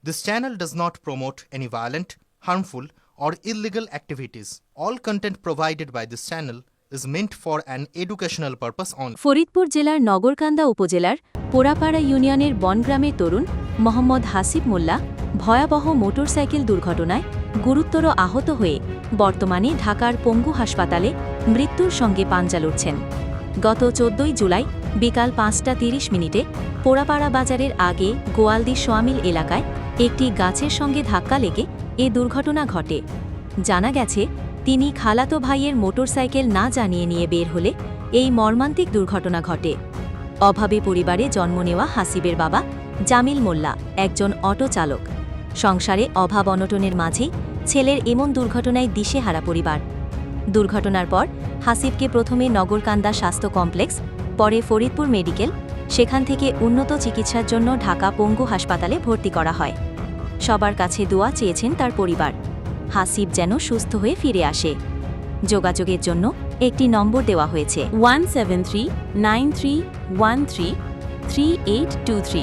This channel does not promote any violent, harmful, or illegal activities. All content provided by this channel is meant for an educational purpose only. Faridpur জেলার নগরকান্দা উপজেলার পোড়াপাড়া ইউনিয়নের বনগ্রামের তরুণ মোহাম্মদ হাসিব মোল্লা ভয়াবহ motorcycle দুর্ঘটনায় গুরুতর আহত হয়ে বর্তমানে ঢাকার পঙ্গু হাসপাতালে মৃত্যুর সঙ্গে পাঞ্জা লড়ছেন। গত 14 জুলাই বিকাল 5:30 পোড়াপাড়া বাজারের আগে গোয়ালদি সোয়ামিল এলাকায় একটি গাছের সঙ্গে ধাক্কা লেগে এ দুর্ঘটনা ঘটে। জানা গেছে, তিনি খালাতো ভাইয়ের মোটরসাইকেল না জানিয়ে নিয়ে বের হলে এই মর্মান্তিক দুর্ঘটনা ঘটে। অভাবে পরিবারে জন্ম নেওয়া হাসিবের বাবা জামিল মোল্লা একজন অটো চালক। সংসারে অভাব অনটনের মাঝেই ছেলের এমন দুর্ঘটনায় দিশেহারা পরিবার। দুর্ঘটনার পর হাসিবকে প্রথমে নগরকান্দা স্বাস্থ্য কমপ্লেক্স, পরে ফরিদপুর মেডিকেল, সেখান থেকে উন্নত চিকিৎসার জন্য ঢাকা পঙ্গু হাসপাতালে ভর্তি করা হয়। সবার কাছে দোয়া চেয়েছেন তার পরিবার, হাসিব যেন সুস্থ হয়ে ফিরে আসে। যোগাযোগের জন্য একটি নম্বর দেওয়া হয়েছে 17393133823।